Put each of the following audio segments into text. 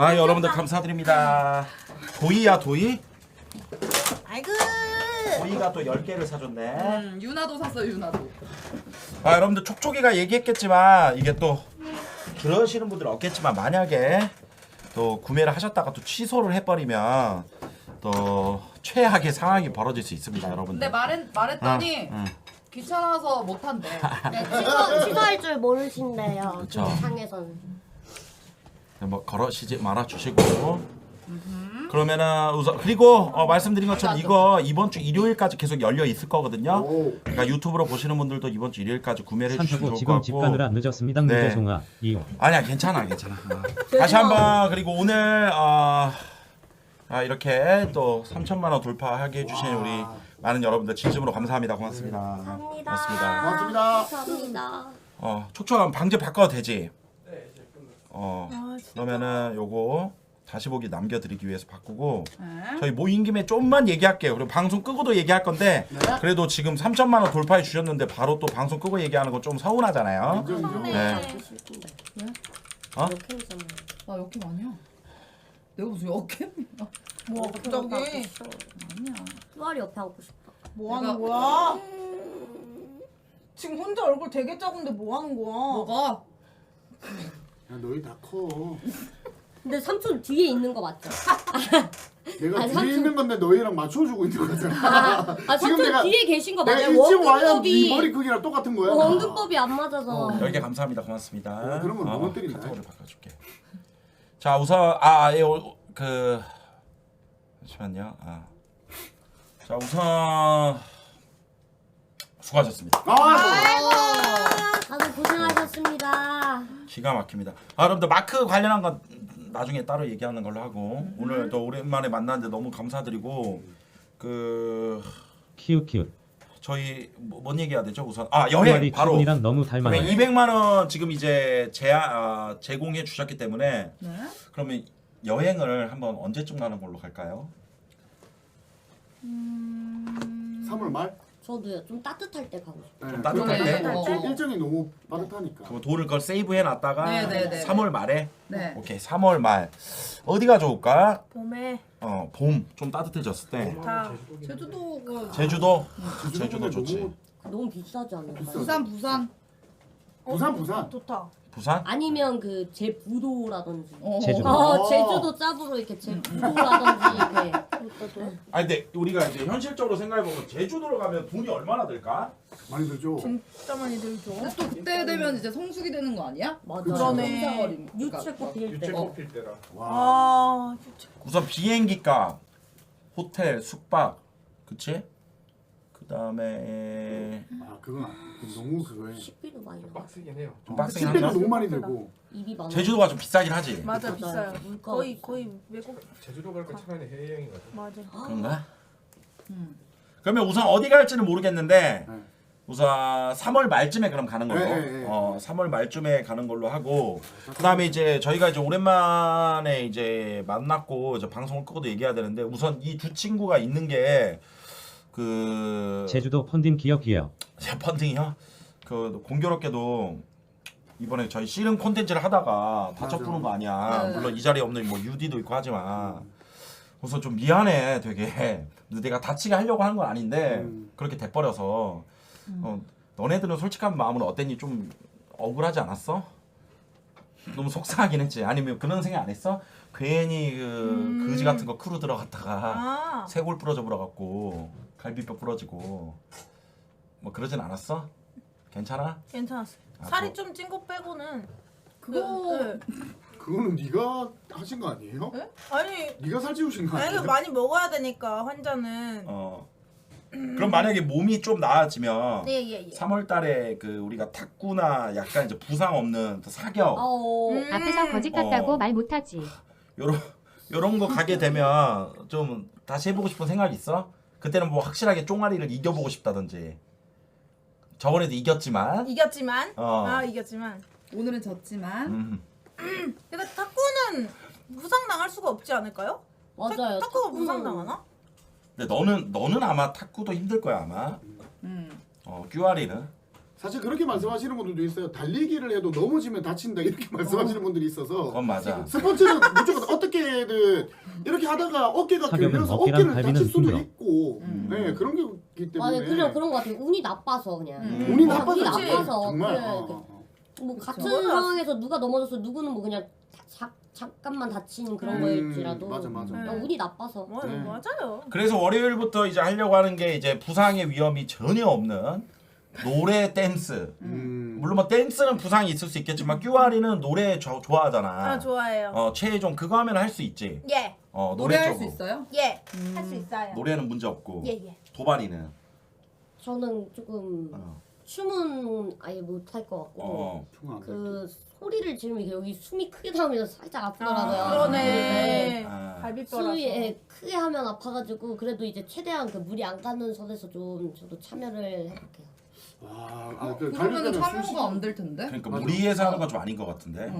아 여러분들 감사드립니다. 도희야 도희? 아이고. 도희가 또 10개를 사줬네. 유나도 샀어 유나도. 아 여러분들 촉촉이가 얘기했겠지만 이게 또 그러시는 분들 없겠지만 만약에 또 구매를 하셨다가 또 취소를 해버리면 또 최악의 상황이 벌어질 수 있습니다 여러분들. 근데 말했더니 응. 귀찮아서 못 한대. 네, 취소할 줄 모르신대요. 그쵸. 그 상에서는. 뭐 걸으시지 말아 주시고. 그러면은 우선 그리고 말씀드린 것처럼 이거 이번 주 일요일까지 계속 열려 있을 거거든요. 그러니까 유튜브로 보시는 분들도 이번 주 일요일까지 구매를 해주시면 좋을 것 지금 같고. 집 가느라 늦었습니다. 네. 늦어송아 이용. 아니야 괜찮아. 다시 한번 그리고 오늘 이렇게 또 3천만 원 돌파하게 해주신 우리 많은 여러분들 진심으로 감사합니다. 고맙습니다. 감사합니다. 고맙습니다. 감사합니다. 촉촉한 방제 바꿔도 되지? 그러면은 요거 다시 보기 남겨드리기 위해서 바꾸고 저희 모인 김에 좀만 얘기할게요. 그리고 방송 끄고도 얘기할 건데 그래도 지금 3천만 원 돌파해 주셨는데 바로 또 방송 끄고 얘기하는 거 좀 서운하잖아요. 네. 나 역캠 아니야. 내가 무슨 역캠이야? 뭐 갑자기 아니야. 뚜아리 옆에 하고 싶다. 뭐 하는 거야? 지금 혼자 얼굴 되게 작은데 뭐 하는 거야? 뭐가? 야 너희 다 커. 근데 삼촌 뒤에 있는 거 맞죠? 내가 아, 뒤에 삼촌. 있는 건데 너희랑 맞춰주고 있는 거잖아. 삼촌 내가- 뒤에 계신 거 내가 맞아요? 일찍 와야 네 원근법이 머리 크기랑 똑같은 거야. 원근법이 안 맞아서. 10개 감사합니다. 고맙습니다. 그런 건 너무 때린다. 카톡으로 바꿔줄게. 자 우선 잠시만요. 자 우선 수고하셨습니다. 다들 고생하셨습니다. 기가 막힙니다. 여러분들 마크 관련한 건 나중에 따로 얘기하는 걸로 하고 오늘 또 오랜만에 만났는데 너무 감사드리고 키읔키읔. 저희 뭔 얘기해야 되죠? 우선 여행 뚜아리 바로 출근이랑 너무 닮아요. 200만 원 지금 이제 제공해 주셨기 때문에 네? 그러면 여행을 한번 언제쯤 가는 걸로 갈까요? 3월 말? 저도요. 좀 따뜻할 때 가고 싶어요. 좀 따뜻할 때? 지금 일정이 너무 빠듯하니까. 그럼 돈을 그걸 세이브해 놨다가 네네네. 3월 말에 네. 오케이 3월 말 어디가 좋을까? 봄에 봄 좀 따뜻해졌을 때 다 제주도가 제주도 제주도 근데 좋지. 너무 너무 비싸지 않을까요? 비싸. 부산. 좋다. 부산? 아니면 그 제부도라든지. 제주도. 제주도 짭으로 이렇게 제부도라든지 이렇게. 아니 근데 우리가 이제 현실적으로 생각해 보면 제주도로 가면 돈이 얼마나 들까? 많이 들죠. 진짜 많이 들죠. 근데 또 그때 되면 이제 성수기 되는 거 아니야? 맞아요. 그러네. 성사거리. 유채 꽃필 때. 유채꽃 필 때라. 아, 우선 비행기 값, 호텔, 숙박, 그치? 그 다음에 그건 너무 그거에. 식비도 많이 나와. 빡세긴 해요. 좀 빡세긴 식비가 한가? 너무 많이 들고. 입이 많아. 제주도가 좀 비싸긴 하지. 맞아 비싸요. 물가 거의 외국 제주도 갈까 차라리 해외여행 가자. 맞아. 그런가? 그러면 우선 어디 갈지는 모르겠는데 네. 우선 3월 말쯤에 그럼 가는 걸로. 네, 네, 네. 3월 말쯤에 가는 걸로 하고 그다음에 이제 저희가 이제 오랜만에 이제 만났고 이제 방송을 끄고도 얘기해야 되는데 우선 이 두 친구가 있는 게 제주도 펀딩 기억이에요. 제 펀딩이요. 공교롭게도 이번에 저희 씨름 콘텐츠를 하다가 다쳐부는 거 아니야. 네. 물론 이 자리에 없는 뭐 유디도 있고 하지만 우선 좀 미안해 되게. 내가 다치게 하려고 하는 건 아닌데 그렇게 돼버려서 너네들은 솔직한 마음은 어땠니? 좀 억울하지 않았어? 너무 속상하긴 했지. 아니면 그런 생각 안 했어? 괜히 그지 같은 거 크루 들어갔다가 쇄골 부러져 버려갖고 갈비뼈 부러지고 뭐 그러진 않았어? 괜찮아? 괜찮았어. 아, 살이 그거- 좀 찐 거 빼고는 그거 그거는 네가 하신 거 아니에요? 아니 네가 살찌우신 거 아니에요? 많이 먹어야 되니까 환자는. 그럼 만약에 몸이 좀 나아지면 예. 3월달에 우리가 탁구나 약간 이제 부상 없는 사격 앞에서 거짓 같다고 어. 말 못하지. 요런 거 가게 되면 좀 다시 해보고 싶은 생각 있어? 그때는 뭐 확실하게 쫑아리를 이겨보고 싶다든지. 저번에도 이겼지만 이겼지만 어. 이겼지만 오늘은 졌지만 근데 탁구는 부상 당할 수가 없지 않을까요? 맞아요. 탁구가 부상 당하나? 근데 너는 아마 탁구도 힘들 거야 아마. QR이는 사실 그렇게 말씀하시는 분들도 있어요. 달리기를 해도 넘어지면 다친다 이렇게 말씀하시는 분들이 있어서 그건 맞아. 스포츠는 무조건 어떻게든 이렇게 하다가 어깨가 사격은 결려서 어깨랑 어깨를 갈비는 다칠 수도 힘들어. 있고 네 그런 게 있기 때문에 맞아요. 그냥 그런 거 같아요. 운이 나빠서 그냥. 운이 나빠서 운이 그치. 나빠서. 정말 그래, 뭐 그쵸. 같은 상황에서 누가 넘어져서 누구는 뭐 그냥 잠깐만 다친 그런 거일지라도 맞아. 그냥 운이 나빠서. 네. 맞아요. 그래서 월요일부터 이제 하려고 하는 게 이제 부상의 위험이 전혀 없는 노래 댄스. 물론 뭐 댄스는 부상이 있을 수 있겠지만 큐아리는 노래 좋아하잖아. 아 좋아해요. 최혜종 그거 하면 할 수 있지. 예. 노래 노래할 수 쪽으로. 있어요? 예. 할 수 있어요. 노래는 문제 없고. 예. 도반이는 저는 조금 춤은 아예 못할 것 같고 그 소리를 지르면 이게 여기 숨이 크게 나오면 살짝 아프더라고요. 그러네. 아. 갈비뼈라서. 숨이 크게 하면 아파가지고 그래도 이제 최대한 그 물이 안 가는 선에서 좀 저도 참여를 해볼게요. 와, 그 그러면은 갈비뼈는 참여가 안 될 텐데. 그러니까 맞아. 무리해서 하는 건 좀 아닌 것 같은데.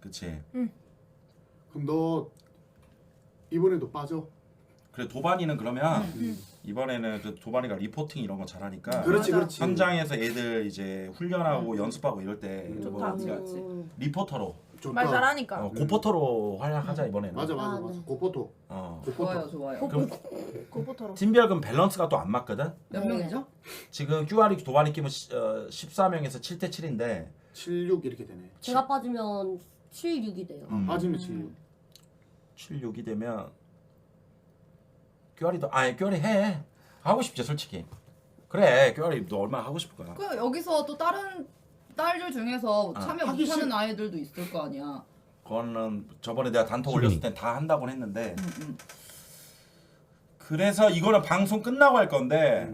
그치. 그럼 너 이번에도 빠져? 그래 도반이는 그러면 이번에는 그 도반이가 리포팅 이런 거 잘하니까 그렇지. 현장에서 애들 이제 훈련하고 연습하고 이럴 때 좋다. 뭐 리포터로 좋다. 말 잘하니까. 고포터로 활약하자 이번에는. 맞아. 네. 고포토. 좋아요. 그럼 고포터로. 팀별금 밸런스가 또 안 맞거든. 몇 명이죠? 지금 큐아리 도반이 끼면 14명에서 7대 7인데 76 이렇게 되네. 제가 빠지면 7, 6이 돼요. 빠지면 76. 7, 6이 되면 큐아리도 큐아리 해. 하고 싶지 솔직히. 그래 큐아리 너 얼마나 하고 싶을 거야. 그 여기서 또 다른 딸들 중에서 참여 하기 못하는 아이들도 있을 거 아니야. 그거는 저번에 내가 단톡 수빈이. 올렸을 땐 다 한다고 했는데 그래서 이거는 방송 끝나고 할 건데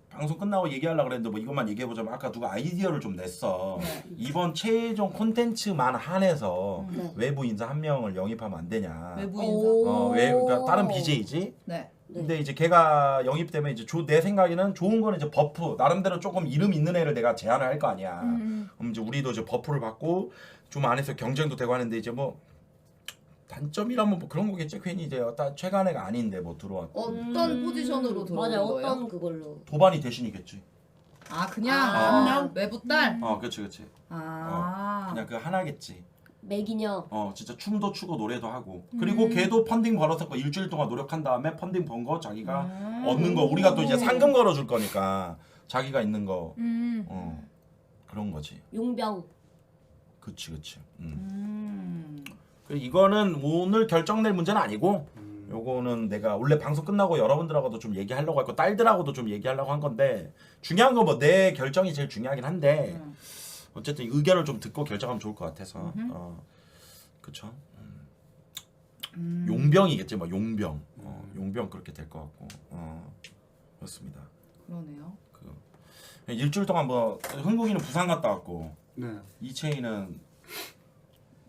방송 끝나고 얘기하려고 그랬는데 뭐 이것만 얘기해보자면 아까 누가 아이디어를 좀 냈어. 이번 최종 콘텐츠만 한해서 네. 외부 인사 한 명을 영입하면 안 되냐. 외부 인사. 그러니까 다른 BJ지. 네. 근데 이제 걔가 영입되면 이제 내 생각에는 좋은 거는 이제 버프 나름대로 조금 이름 있는 애를 내가 제안을 할 거 아니야. 그럼 이제 우리도 이제 버프를 받고 좀 안에서 경쟁도 되고 하는데 이제 뭐 단점이라면 뭐 그런 거겠죠. 괜히 이제 최간애가 아닌데 뭐 들어왔. 어떤 포지션으로 들어오는 맞아요. 거예요? 어떤 그걸로. 도반이 대신이겠지. 그냥 아. 한 명? 외부 딸? 그렇지. 아. 그냥 그 하나겠지. 맥이녀. 진짜 춤도 추고 노래도 하고. 그리고 걔도 펀딩 벌어서 일주일 동안 노력한 다음에 펀딩 번 거 자기가 얻는 거 우리가 또 이제 상금 걸어줄 거니까 자기가 있는 거. 그런 거지. 용병. 그치. 이거는 오늘 결정될 문제는 아니고 요거는 내가 원래 방송 끝나고 여러분들하고도 좀 얘기하려고 했고 딸들하고도 좀 얘기하려고 한 건데 중요한 건 뭐 내 결정이 제일 중요하긴 한데 어쨌든 의견을 좀 듣고 결정하면 좋을 것 같아서 그쵸. 용병이겠지 뭐 용병 용병 그렇게 될 것 같고 그렇습니다. 그러네요. 일주일 동안 뭐 흥국이는 부산 갔다 왔고 네. 이채희는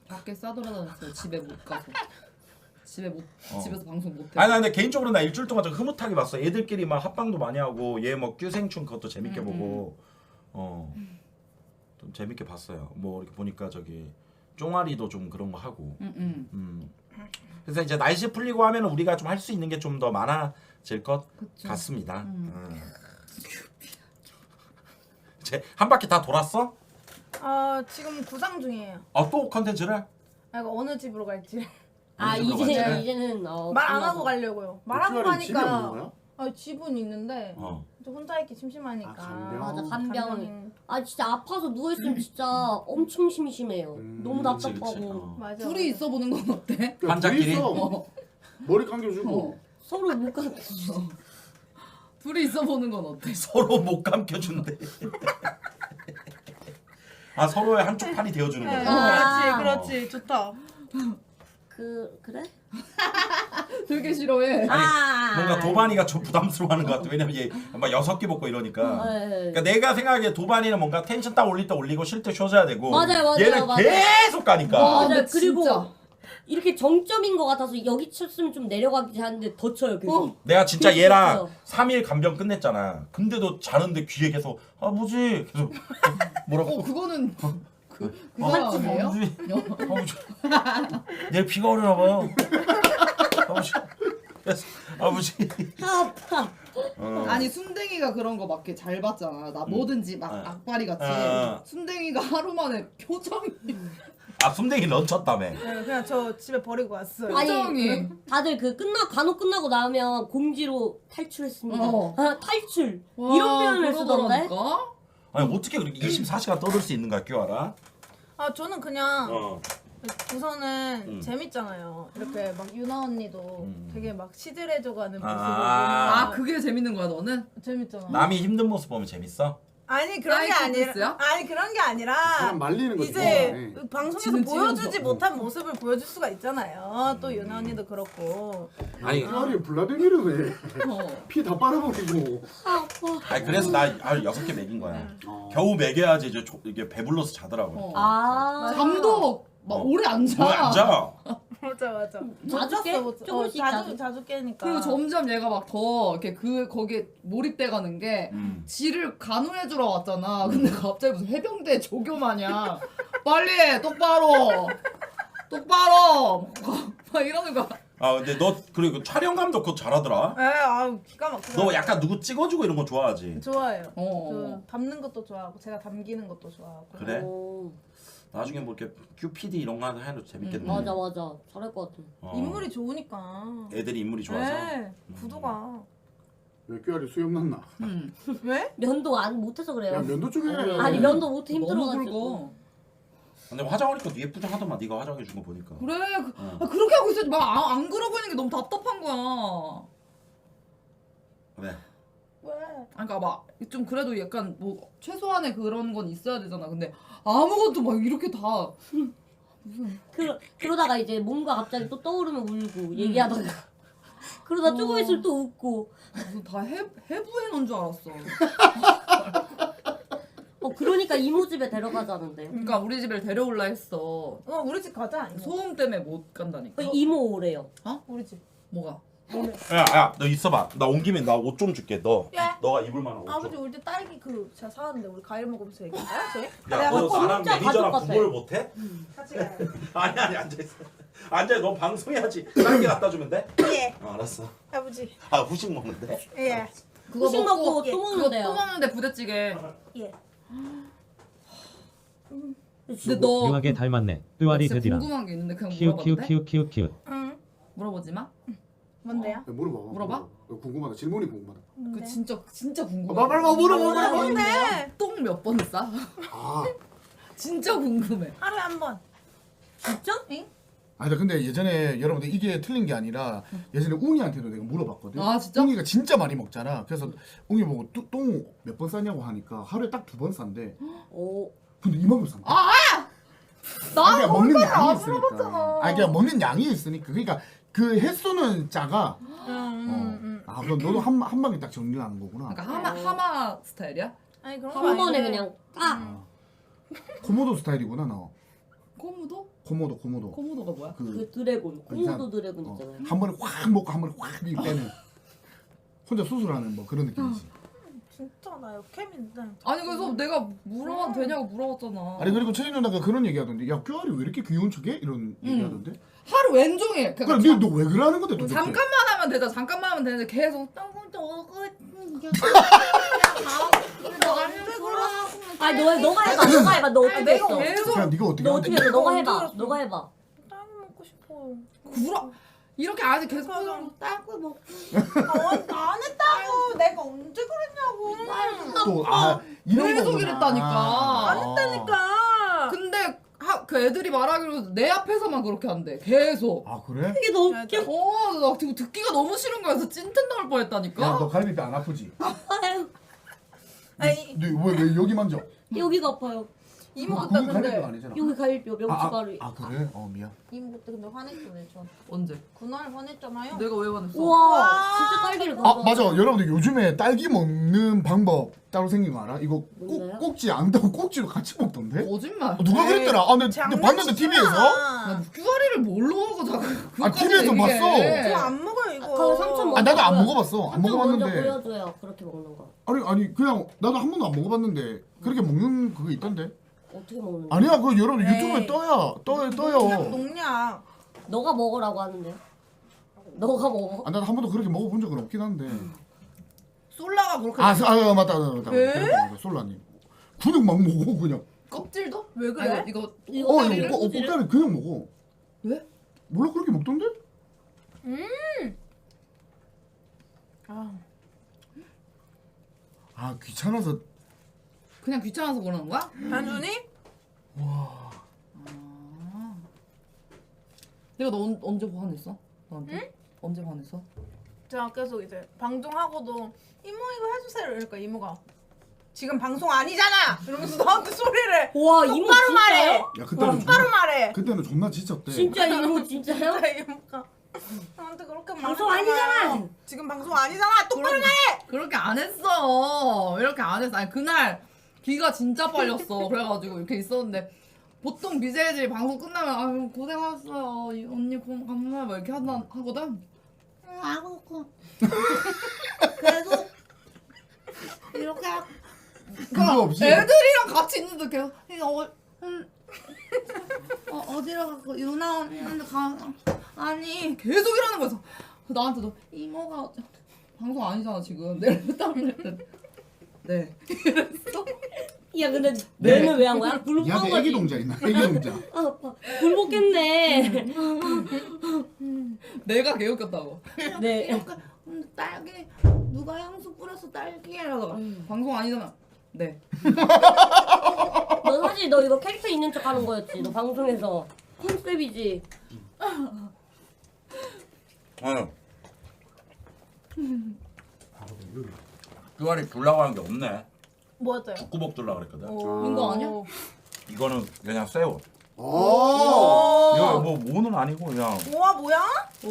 밖에 싸돌아다녔어요. 집에 못 가서. 집에서 방송 못 해. 아니 근데 개인적으로 나 일주일 동안 좀 흐뭇하게 봤어. 애들끼리 막 합방도 많이 하고 얘 뭐 큐생충 그것도 재밌게 보고 좀 재밌게 봤어요. 뭐 이렇게 보니까 저기 쫑아리도 좀 그런 거 하고 그래서 이제 날씨 풀리고 하면 우리가 좀 할 수 있는 게 좀 더 많아질 것 같습니다. 이제 한 바퀴 다 돌았어? 지금 구상 중이에요. 또 컨텐츠를? 이거 어느 집으로 갈지. 이제는 말 안 하고 가려고요. 말하고 큐아리 집에 없는 가니까. 거야? 집은 있는데 저 혼자 있기 심심하니까. 간병? 맞아 간병. 간병인- 진짜 아파서 누워 있으면 진짜 엄청 심심해요. 너무 답답하고. 맞아. 둘이 있어 보는 건 어때? 환자끼리? 머리 감겨주고. 서로 못 가. 둘이 있어 보는 건 어때? 서로 못 감겨준대. 서로의 한쪽 팔이 되어주는 거죠. 그렇지. 좋다. 그래? 되게 싫어해. 뭔가 도반이가 좀 부담스러워하는 것 같아. 왜냐면 얘 막 6개 먹고 이러니까. 그러니까 내가 생각하기에 도반이는 뭔가 텐션 딱 올릴 때 올리고 쉴 때 쉬어줘야 되고. 맞아요. 얘는 계속 가니까. 맞아요. 근데 그리고 진짜. 이렇게 정점인 것 같아서 여기 쳤으면 좀 내려가기 하는데 더 쳐요 계속. 내가 진짜 계속 얘랑 쳐요. 3일 간병 끝냈잖아. 근데도 자는데 귀에 계속 아버지 계속 뭐라고? 그거는 그 아버지, 사람이에요? 아버지, 내일 비가 오려나 봐요. 아버지, 그래서 아버지, 아파. 아니 순댕이가 그런 거 막 잘 봤잖아. 나 뭐든지 막 악바리 같이. 순댕이가 하루 만에 표정이. 아 순댕이 런쳤다며. 네, 그냥 저 집에 버리고 왔어요. 표정이. 다들 그 간혹 끝나고 나면 공지로 탈출했습니다. 아, 탈출 와, 이런 표현을 쓰던데. 그러더라니까? 아니 어떻게 그렇게 24시간 떠들 수 있는 거야 큐알아? 아 저는 그냥 어. 우선은 재밌잖아요. 이렇게 막 유나 언니도 되게 막 시들해져가는 모습을 아 보면 그게 재밌는 거야 너는? 재밌잖아. 남이 힘든 모습 보면 재밌어? 아니 그런 게 사이코패스야? 아니라 아니 그런 게 아니라 사람 말리는 거지. 이제 뭐. 방송에서 지는 보여주지 찌면서. 못한 모습을 보여줄 수가 있잖아요. 또 유나 언니도 그렇고. 아니 아니 블라디미르 왜? 피 다 빨아버리고. 아니 그래서 나 6개 먹인 거야. 겨우 먹여야지 이제 이게 배불러서 자더라고. 아 잠도 막 오래 안 자. 왜 앉아? 맞아. 자주 깨? 못 잤어. 조금씩 자주 깨니까. 그리고 점점 얘가 막 더 이렇게 거기에 몰입돼 가는 게 지를 간호해 주러 왔잖아. 근데 갑자기 무슨 해병대 조교 마냥 빨리 해 똑바로 막 이러는 거야. 아 근데 너 그리고 촬영 감독 그거 잘하더라. 네, 아유 기가 막히다. 너 약간 누구 찍어주고 이런 거 좋아하지? 좋아해요. 어. 저 담는 것도 좋아하고 제가 담기는 것도 좋아하고. 그래? 오, 나중에 뭐 이렇게 큐피디 이런 거 하나 해도 재밌겠네. 맞아 잘할 것 같아. 어. 인물이 좋으니까. 애들이 인물이 좋아서. 네, 구도가. 왜 꾀알이 수염 났나? 왜? 면도 안 못해서 그래요. 야 면도 쪽에. 아니 면도 못해 너무 힘들어가지고. 굵어. 근데 화장하니까 네 예쁘장 하더만 네가 화장해 준 거 보니까. 그래 그렇게 하고 있어야지 막 안 그러고 있는 게 너무 답답한 거야. 그래. 왜? 그러니까 막 좀 그래도 약간 뭐 최소한의 그런 건 있어야 되잖아. 근데 아무것도 막 이렇게 다 그러다가 이제 뭔가 갑자기 또 떠오르면 울고 얘기하다가 그러다 조금 있으면 또 웃고. 무슨 다 해부해 놓은 줄 알았어. 그러니까 이모 집에 데려가자는데. 그러니까 우리 집에 데려올라 했어. 우리 집 가자. 이모. 소음 때문에 못 간다니까. 이모 오래요. 우리 집. 뭐가? 야, 너 있어봐. 나 온 김에 나 옷 좀 줄게. 예? 너가 입을 만한 옷 아버지 좀. 올 때 딸기 제가 사왔는데 우리 과일 먹으면서 얘기할까요? 저희? 야, 너 혼자 나랑 가족 매니저랑 같아. 구걸 못해? 같이 가요. 아니 앉아 있어. 앉아. 너 방송해야지. 딸기 갖다 주면 돼? 예. 알았어. 아버지. 아 후식 먹는데? 예. 그거 후식 먹고 또 그거 먹는데요. 또 먹는데 부대찌개. 예. 근데 너 묘하게 닮았네. 뚜아리 진짜 드디랑. 궁금한 게 있는데 그냥 키우 물어봐도 키우 돼? 키우 키우 키우. 응. 물어보지 마. 뭔데요? 야, 물어봐. 물어봐? 궁금하다. 질문이 궁금하다. 그 진짜 궁금해. 빨리 물어봐. 뭔데? 똥 몇 번 싸? 아. 진짜 궁금해. 하루에 한 번. 진짜? 아니 근데 예전에 여러분들 이게 틀린 게 아니라 예전에 웅이한테도 내가 물어봤거든. 아, 진짜? 웅이가 진짜 많이 먹잖아. 그래서 웅이 보고 똥 몇 번 싸냐고 하니까 하루에 딱 2번 싼대. 오. 근데 이만큼 싼대. 나 그냥 먹는 양이 안 있으니까. 물어봤잖아. 아니 그냥 먹는 양이 있으니까. 그러니까 그 횟수는 작아. 아 그럼 너도 한 방에 딱 정리하는 거구나. 그러니까 하마 스타일이야? 아니 그런 거 한 번에 아닌데. 그냥 딱. 코모도 스타일이구나 너. 코모도? 코모도. 코모도가 뭐야? 그 드래곤. 이상- 코모도 드래곤 있잖아요. 한 번에 확 먹고 한 번에 확 빼는. 혼자 수술하는 뭐 그런 느낌이지. 진짜 나 역캠인데. 아니 그래서 내가 물어봐도 되냐고 물어봤잖아. 아니 그리고 최인 누나가 그런 얘기하던데. 야 뼈알이 왜 이렇게 귀여운 척해? 이런 얘기하던데. 하루 왼종일. 그래 너왜 그러는 건데 도대체? 잠깐만 하면 되잖아. 잠깐만 하면 되는데 계속 아니 너가 해봐. 너 어떻게 내가 했어? 계속 야 네가 어떻게 너 어떻게 하는데? 했어? 너가 해봐. 너가 해봐. 딸기 먹고 싶어. 구라 이렇게 안 해. 계속 딸기 먹. 안 했다고. 내가 언제 그랬냐고. 또 이런 계속 거구나. 이랬다니까. 안 했다니까. 근데 그 애들이 말하기로 내 앞에서만 그렇게 한대. 계속. 아 그래? 이게 너무 웃겨. 나 지금 듣기가 너무 싫은 거야. 그래서 찐텐 나올 뻔했다니까. 야 너 갈비뼈 안 아프지? 아유, 아니 너왜 여기 만져? 여기가 아파요. 이모 그거 그때 갈비뼈 근데 아니잖아. 여기 갈비뼈 명치가루. 아 그래? 미안. 이모 그때 근데 화냈잖아요. 저 언제? 그날 화냈잖아요. 내가 왜 화냈어? 우와, 진짜 딸기를 가져와. 맞아. 여러분들 요즘에 딸기 먹는 방법 따로 생긴 거 알아? 이거 뭔데요? 꼭지 안 따고 꼭지로 같이 먹던데? 거짓말. 누가 그랬더라? 근데 봤는데 TV에서? 나 큐아리를 뭘로 먹어 자꾸. TV에서 봤어. 저안 먹어요 이거. 그거 삼촌 아 나도 안 먹어봤어. 안 삼촌 먼저 먹어봤는데. 보여줘요. 그렇게 먹는 거. 아니 그냥 나도 한 번도 안 먹어봤는데 그렇게 먹는 그거 있던데? 어떻게 먹는 거? 아니야 그거 여러분 에이. 유튜브에 떠요. 농약. 너가 먹으라고 하는데. 너가 먹어. 나도 한 번도 그렇게 먹어본 적은 없긴 한데 솔라가 그렇게 맞다. 왜? 솔라님. 그냥 막 먹어 그냥. 껍질도? 왜 그래? 아니, 이거 이거 꼭다리 그냥 먹어. 왜? 몰라 그렇게 먹던데? 아 귀찮아서. 그냥 귀찮아서 그러는 거야? 단순히? 내가 너 언제 화냈어? 너한테? 언제 화냈어? 제가 계속 이제 방송하고도 이모 이거 해주세요 이러니까 이모가 지금 방송 아니잖아 이러면서 나한테 소리를 와 이모 똑바로 말해. 진짜요? 야 그때는 똑바로 말해. 그때는 존나 지쳤대. 진짜 이모 진짜요? 진짜 이모가 나한테 그렇게 방송 말했잖아요. 아니잖아. 지금 방송 아니잖아. 똑바로 말해. 그렇게 안 했어. 이렇게 안 했어. 아니 그날 귀가 진짜 빨렸어. 그래가지고 이렇게 있었는데 보통 BJ들이 방송 끝나면 아유 고생하셨어요. 이 언니 감사해요. 막 이렇게 하거든. 아이고 계속 이렇게 그거 없이. 애들이랑 같이 있는데 계속 어디로 가고 유나 언니한테 아니 계속 이러는 거였어. 나한테 너 이모가 방송 아니잖아 지금. 내가 딱 그랬더니 네 이랬어. 야 근데 뇌는 왜 한 거야? 굴복한 얘한테 애기 거지. 동자 있나? 애기 동자. 아 아파. 굴복했네. 내가 내가 개웃겼다고. 네. 딸기 누가 향수 뿌렸어 딸기 이러다가 방송 아니잖아. 네. 너 사실 너 이거 캐릭터 있는 척 하는 거였지. 너 방송에서 컨셉이지. 아유. 큐알이 주려고 하는 게 없네. 뭐였어요? 국구복 주려고 그랬거든. 이거 아니야? 이거는 그냥 새우. 오. 이거 뭐 모는 아니고 그냥 우와 뭐야? 오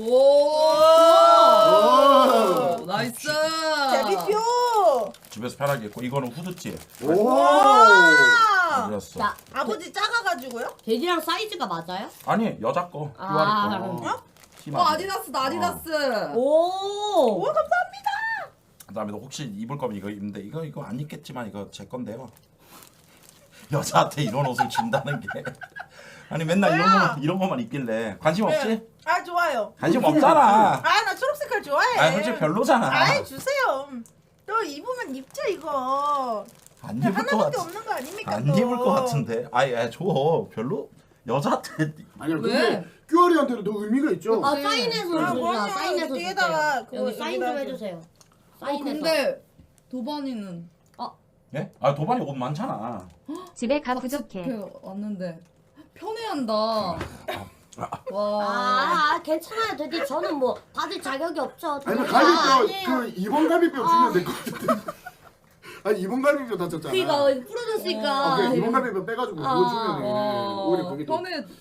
오. 나이스. 제비표. 집에서 편하게 있고 이거는 후드티. 오. 와. 그렸어. 자 아버지 작아가지고요? 돼지랑 사이즈가 맞아요? 아니 여자 거. 아. 큐알이 거. 어 아디다스다 아디다스. 오. 우와 감사합니다. 그다음에 너 혹시 입을 거면 이거 입는데 이거 안 입겠지만 이거 제 건데요. 여자한테 이런 옷을 준다는 게 아니 맨날 이런 거만 입길래 관심 없지? 네. 아 좋아요. 관심 없잖아. 아 나 초록색깔 좋아해. 아 솔직히 별로잖아. 아이 주세요. 또 입으면 입죠 이거. 안 입을 것 하나밖에 같. 없는 거 아닙니까? 안 또. 입을 것 같은데. 아예 줘. 별로 여자한테 아니야 왜? 근데 큐어리한테는 더 의미가 있죠. 아 사인해서 아, 주자. 그럼요. 사인해서 뒤에다가 주세요. 그거 여기 사인 좀 여기다 해주세요. 사인해서. 근데 도반이는 예? 아 도반이 옷 많잖아. 집에 가 부족해. 이렇게 왔는데 편해한다. 와. 아 괜찮아요 돼지. 저는 뭐 받을 자격이 없죠. 아니면 아, 갈비뼈 아니에요. 그 이번 갈비뼈 주면 될 것 같은데. 아니 이번 갈비뼈 다쳤잖아. 그니까 부러졌으니까. 그 이번 갈비뼈 빼가지고 그거 주면 오히려 그게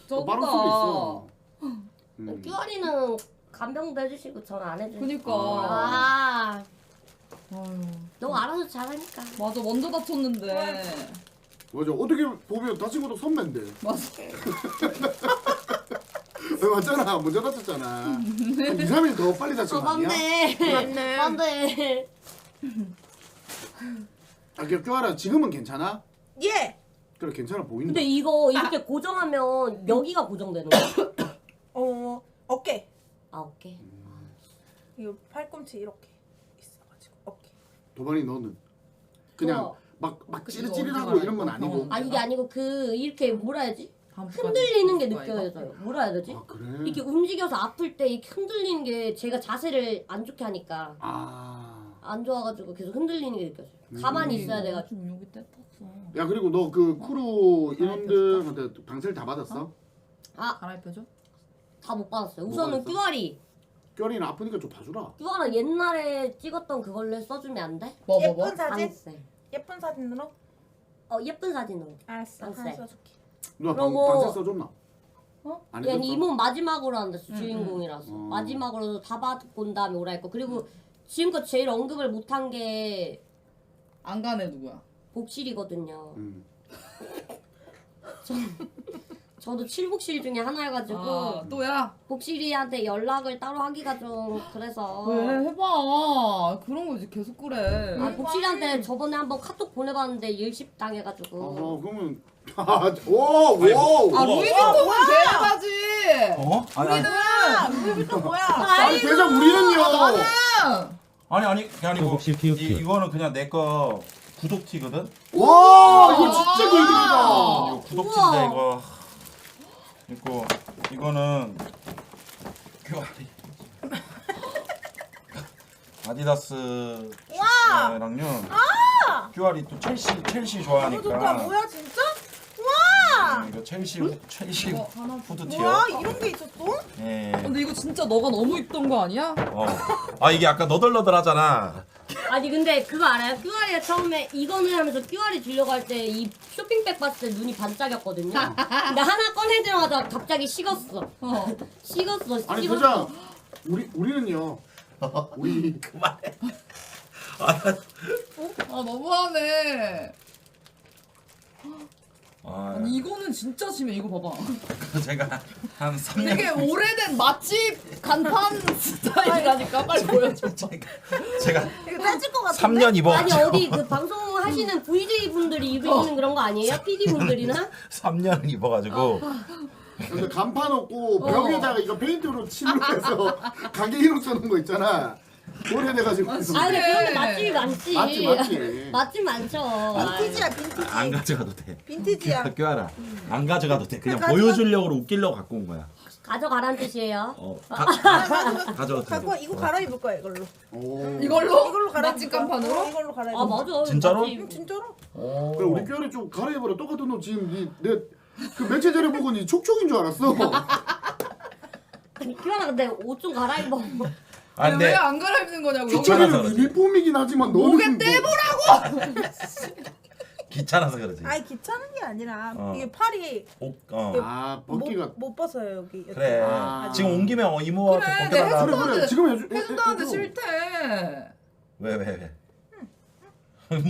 더 빠를 수도 있어. 큐어리는 간병도 해주시고 저는 안 해주시고. 그니까. 아 아유. 너 알아서 잘하니까. 맞아 먼저 다쳤는데. 맞아. 어떻게 보면 다친 것도 선배인데. 맞아. 맞잖아. 먼저 다쳤잖아. 한 2, 3일 더 빨리 다친 거 아니야? 맞네. 맞네. 아, 큐아라 지금은 괜찮아? 예. 그래 괜찮아 보인다. 근데 이거 이렇게 고정하면 여기가 고정되는 거야? 어깨. 아 오케이. 이거 팔꿈치 이렇게 있어가지고 어깨. 도반이 너는 그냥 저- 막 이거 찌릿찌릿하고 어디가 이런 건 알고. 아니고. 아 이게 아니고 그 이렇게 뭐라 해야지? 다음 흔들리는 게 주까지 느껴져요. 뭐라 해야 되지? 아 그래? 이렇게 움직여서 아플 때 이렇게 흔들리는 게 제가 자세를 안 좋게 하니까 아. 안 좋아가지고 계속 흔들리는 게 느껴져요. 가만히 있어야 돼가지고. 좀 여기 떼었어. 야 그리고 너 그 크루 인원들한테 방세를 다 받았어? 아 갈아입혀줘? 다 못 받았어요. 못 우선은 받았어? 큐아리. 껴리는 아프니까 좀 봐주라. 큐아라 옛날에 찍었던 그걸로 써주면 안 돼? 뭐? 예쁜 사진? 안세. 예쁜 사진으로? 예쁜 사진으로. 알았어. 안 하나 돼. 써줄게. 누나 그러고- 방세 써줬나? 어? 안 그냥 해줬어? 이몸 마지막으로 한댔어. 주인공이라서. 마지막으로 다 받고 다음에 오라 했고. 그리고 지금껏 제일 언급을 못한 게 안 가네 누구야? 복실이거든요. 응. 저도 칠복실 중에 하나여가지고 아 또야? 복실이한테 연락을 따로 하기가 좀 그래서 왜 해봐. 그런 거 이제 계속 그래. 아 복실이한테 저번에 한번 카톡 보내봤는데 일십 당해가지고 그러면 오. 아 루이비통은 돼야지. 어? 아니 뭐야? 루이비통 뭐야? 아니 대장 우리는요. 나는 아니 그게 아니고 호복실 키우키우. 이거는 그냥 내 거 구독티거든. 와 이거 진짜 골든이다. 이거 구독티인데 이거는 QR이 아디다스랑요. QR이 또 첼시 좋아하니까. 좋다. 뭐야 진짜? 와! 이거 첼시 이거 하나 후드티요. 와 이런 게 있었어? 예. 근데 이거 진짜 너가 너무 입던 거 아니야? 아 이게 약간 너덜너덜하잖아. 아니 근데 그거 알아요? QR이 처음에 이거는 하면서 QR이 주려고 할 때 이 쇼핑백 봤을 때 눈이 반짝였거든요. 근데 하나 꺼내자마자 갑자기 식었어. 식었어. 아니 식었어. 진짜 우리는요. 우리 그만해. 아 너무하네. 아니 이거는 진짜 심해. 이거 봐봐. 제가 한 3년 되게 오래된 맛집 간판 스타일이라니까. 빨리 보여줘. 제가 이거 떼질 것 같은데? 3년 아니 입어가지고 어디 그 방송하시는 VJ 분들이 입으시는 그런 거 아니에요? PD 분들이나? 3년 입어가지고 근데 간판 없고 벽에다가 이거 페인트로 칠을 해서 가게 이름 써놓은 거 있잖아. 오래돼가지고. 아 근데 그런 데 맛집이 많지. 맞지. 맛집 많죠. 빈티지야 빈티지. 안 가져가도 돼. 빈티지야. 껴라. 안 가져가도 돼. 그냥 가져가- 보여주려고 웃기려고 갖고 온 거야. 가져가란 뜻이에요. 가져가도 돼. 갖고 와, 이거 갈아입을 거야 이걸로. 오. 이걸로 갈아입을 맛집 거야. 간판으로? 이걸로 갈아입을 아 거야. 맞아. 진짜로? 맛집. 진짜로? 그래 우리 뼈를 좀 갈아입어라. 똑같은 옷 지금 내그 며칠 전에 보고 니 촉촉인 줄 알았어. 아니 키아나 근데 옷 좀 갈아입어. 아 근데 왜 안 갈아입는 거냐고. 귀찮아서 촉촉이는 그러지. 유니폼이긴 하지만 너는 목에 뭐- 떼보라고. 귀찮아서 그러지. 아니 귀찮은 게 아니라 어. 이게 팔이 아 벗기가 못 벗어요 여기. 그래. 아. 지금 온 김에 이모한테 그래, 벗겨달라. 내 그래 지금 해줘. 해도 하는데 해줘. 싫대. 왜?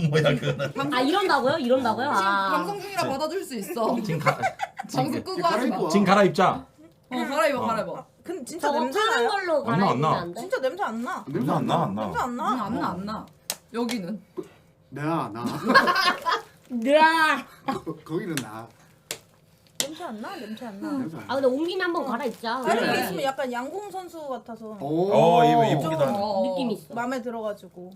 뭐야 그거는. 아 이런다고요? 이런다고요? 지금 아. 방송 중이라 받아줄 수 있어. 지금 방송 끄고 하지 마. 갈아입고 와. 지금 갈아입자. 갈아입어. 근데 진짜 저거 냄새 파는 나요? 걸로 안 나, 안 갈아입으면 나. 안 돼? 진짜 냄새 안 나. 냄새 안 나. 냄새 안 나. 안 나. 여기는. 나 으아. 거기는 나. 냄새 안 나. 냄새 안 나. 냄새 안 아 근데 온 김에 한번 갈아입자. 아니 그래. 이게 있으면 약간 양궁 선수 같아서 이쁘기도 하네. 느낌 있어. 마음에 들어가지고.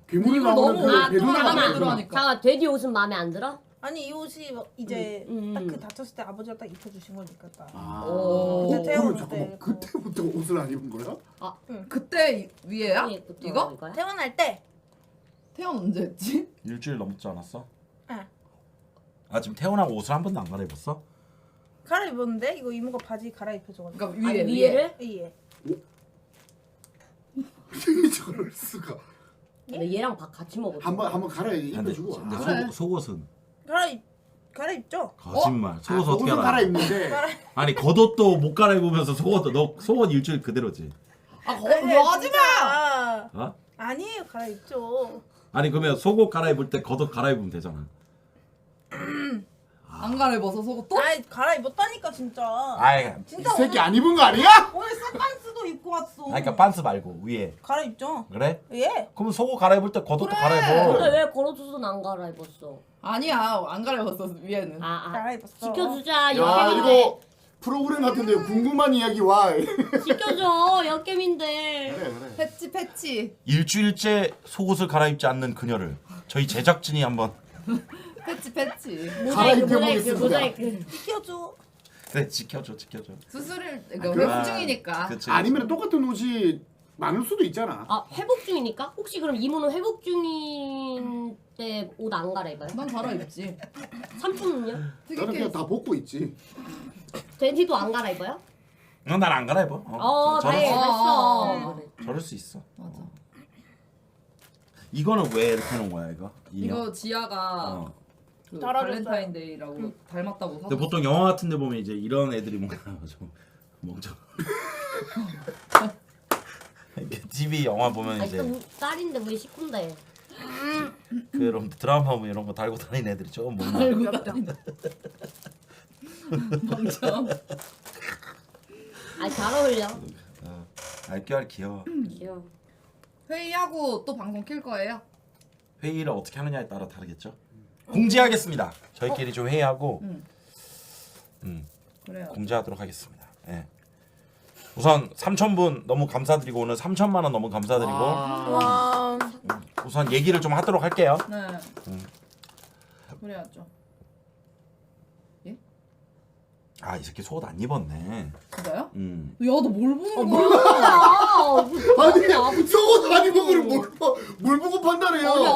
괴물이 이거 나오는 너무 아, 그 배도 또 나가는 마음에 거. 들어하니까. 잠깐 돼지 옷은 마음에 안 들어? 아니 이 옷이 뭐 이제 음. 딱 그 다쳤을 때 아버지가 딱 입혀주신 거니까 딱. 아. 오. 그때 태어날 그럼 잠깐만 때. 그때부터 옷을 안 입은 거야? 그때 위에야? 위에부터 이거? 이거야? 태어날 때. 태연 언제 했지? 일주일 넘지 않았어? 응. 아 지금 태어나고 옷을 한 번도 안 갈아입었어? 갈아입었는데 이거 이모가 바지 갈아입혀줘가지고. 그러니까 아니 위에 위에를? 예. 저럴 수가. 근데 얘랑 밥 같이 먹었어. 한번 갈아 근데, 입혀주고. 근데 그래. 속옷은 갈아입죠. 거짓말. 속옷 어떻게 옷은 알아? 갈아입는데. 아니 겉옷도 못 갈아입으면서 속옷도 너 속옷 일주일 그대로지. 뭐 하지 마. 마. 어? 아니에요 갈아입죠. 아니 그러면 속옷 갈아입을 때 겉옷 갈아입으면 되잖아. 안 갈아입어서 속옷도? 아이 갈아입었다니까 진짜. 아이, 이 진짜 새끼 안 입은 거 아니야? 오늘 쇠반스도 입고 왔어. 그러니까 반스 말고 위에. 갈아입죠. 그래? 예. 그럼 속옷 갈아입을 때 겉옷도 그래. 갈아입어. 근데 왜 걸어줘서는 안 갈아입었어? 아니야 안 갈아입었어 위에는. 아 갈아입었어. 지켜주자 야 역겜인데. 이거 프로그램 같은데 궁금한 이야기 와. 지켜줘 역겜인데. 그래. 패치. 일주일째 속옷을 갈아입지 않는 그녀를 저희 제작진이 한번 패치. 갈아입혀보겠습니다. 모자이크. 지켜줘. 그래 지켜줘. 수술을 그래. 회복 중이니까. 그치. 아니면 똑같은 옷이 많을 수도 있잖아. 아 회복 중이니까? 혹시 그럼 이모는 회복 중인 때 옷 안 갈아입어요? 난 갈아입지. 삼촌은요? 나는 그냥 다 벗고 있지. 돼지도 안 갈아입어요? 난안 갈아입어. 다행히 수- 됐어. 저럴 수 있어. 맞아. 이거는 왜 이렇게 해놓은 거야 이거? 인형? 이거 지아가 어. 그 달아줬어요. 발렌타인데이라고 닮았다고 사줬어. 근데 보통 영화 같은데 보면 이제 이런 애들이 뭔가 좀 멍청. 이렇게 TV 영화 보면 아니 이제 또 딸인데 우리 식구인데. 그런 드라마 보면 이런 거 달고 다니는 애들이 좀 뭔가. 알고 다닌다. 멍청. 아니 잘 어울려. 알결 귀여워. 귀여워. 회의하고 또 방송 킬 거예요? 회의를 어떻게 하느냐에 따라 다르겠죠. 공지하겠습니다. 저희끼리 좀 회의하고 그래요. 공지하도록 하겠습니다. 예. 우선 3,000분 너무 감사드리고 오늘 3천만 원 너무 감사드리고 와. 우선 얘기를 좀 하도록 할게요. 네. 그래야죠. 아 이 새끼 속옷 안 입었네. 진짜요? 야 너 뭘 보는 뭘 거야? 몰라. 아니 속옷 안 입은 거를 뭘 보고 판단해요? 아니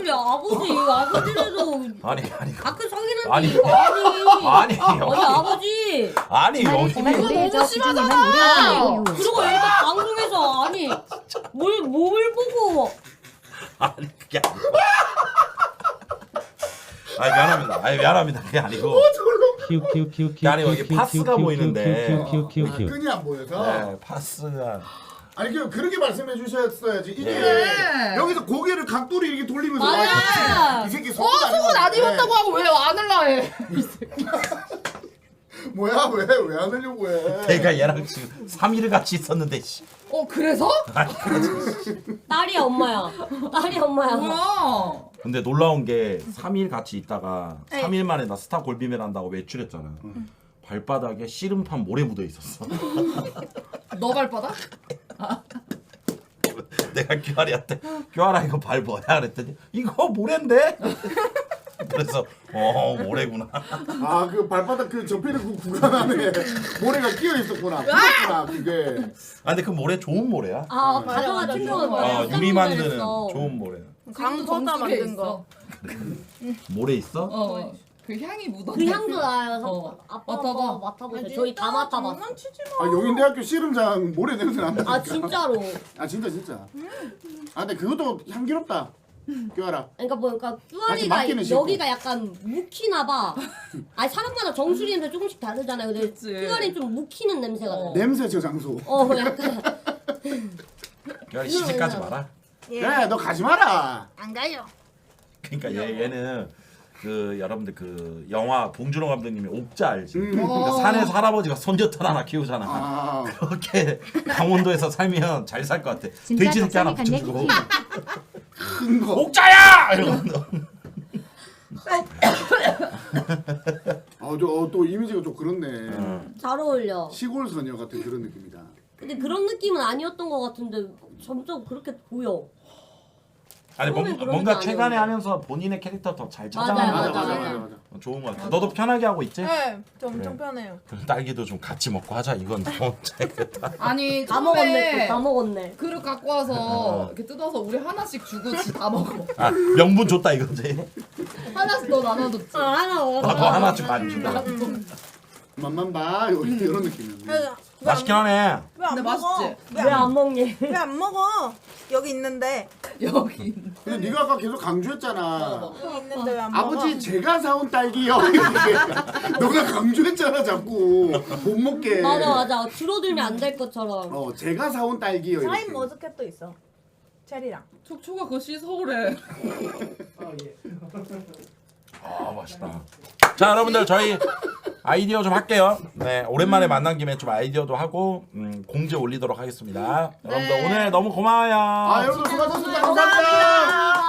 아버지라도 아니 가끔 아니. 성인한테 아니 아버지 아니 말 여기 제발 이거 오래해줘. 너무 수진이만 심하잖아. 오래하세요. 그리고 일단 방송에서 아니 뭘 보고 아니 그게 아니고 아니 미안합니다 그게 아니고 키우키우키우키우 아니, 여기 파스가 보이는데. 키우키우키우키우 끈이 안 보여서. 네 파스가 아니 그렇게 말씀해 주셨어야지. 이게 네. 여기서 고개를 각도로 이렇게 돌리면서 맞아. 이 새끼 속옷 안 입었다고 하고 왜 안을라 해? 뭐야 왜 안 하려고 해? 내가 얘랑 지금 3일을 같이 있었는데 씨. 그래서? 딸이야 엄마야 뭐야? 근데 놀라운 게 3일 같이 있다가 3일 만에 나 스타 골비멜 한다고 외출했잖아. 발바닥에 씨름판 모래 묻어 있었어. 너 발바닥? 내가 규아리한테 규아라 이거 발 뭐야 그랬더니 이거 모래인데. 그래서 모래구나. 아 그 발바닥 그 접히는 그 구간 안에 모래가 끼어 있었구나. 그랬구나 그게. 아 근데 그 모래 좋은 모래야. 아 가져가 챙겨온 거야 유리 만드는 좋은 모래. 강서다 만든 거. 모래 있어? 그 향이 묻어. 그 향도 나요 아빠 맡아봐. 맡아보세요 저희 다 맡아봤어 장난치지 아 영인대학교 씨름장 모래 냄새 난다. 아 진짜로 아 진짜. 아 근데 그것도 향기롭다. 껴라. 그러니까 아직 뚜아리가 맡기는 싫고. 여기가 약간 묵히나 봐. 아니 사람마다 정수리 냄새 조금씩 다르잖아요. 근데 그치. 뚜아리 좀 묵히는 냄새가 나. 냄새 저 장소. 약간 규아리 시집 가지 마라. 그래 너 가지 마라. 안 가요. 그러니까 얘는 그 여러분들 그 영화 봉준호 감독님이 옥자 알지? 음. 그러니까 산에서 할아버지가 손젓털 하나 키우잖아. 아. 그렇게 강원도에서 살면 잘 살 것 같아. 진짜 돼지 새끼 하나 덕선이 붙여주고 같네. 큰 거. 옥자야! 이러면서 또 이미지가 좀 그렇네. 잘 어울려. 시골 소녀 같은 그런 느낌이다. 근데 그런 느낌은 아니었던 것 같은데 점점 그렇게 보여. 아니 처음엔 그런 뭔가 게 최근에 아니었는데. 하면서 본인의 캐릭터 더 잘 맞아요, 찾아가는 맞아. 거 좋은 것 같아. 너도 편하게 하고 있지? 네, 저 엄청 그래. 편해요. 그럼 딸기도 좀 같이 먹고 하자. 이건 너무 잘겠다. 아니 다 먹었네. 처음에 다 먹었네. 그릇 갖고 와서 이렇게 뜯어서 우리 하나씩 주고 지 다 먹어. 아 명분 줬다 이거지. 하나씩 너 나눠줬지. 하나 먹었어. 나도 하나 좀 안 준다. 맛만 봐. 이런 느낌이었네. 맛있긴 하네. 근데 왜안 맛있지? 먹어? 왜 안 먹니? 왜 안 먹어? 여기 있는데. 여기. 근데 네가 아까 계속 강조했잖아. 여기 있는데 왜 안 먹어? 아버지 제가 사온 딸기요. 너가 강조했잖아 자꾸 못 먹게. 맞아. 줄어들면 안 될 것처럼. 제가 사온 딸기요. 이렇게. 사인 머스켓도 있어. 체리랑. 촉촉아 그거 씻어오래. 아 맛있다. 자 여러분들 저희 아이디어 좀 할게요. 네 오랜만에 만난 김에 좀 아이디어도 하고 공지 올리도록 하겠습니다. 여러분들 오늘 너무 고마워요. 아 여러분 수고하셨습니다. 감사합니다.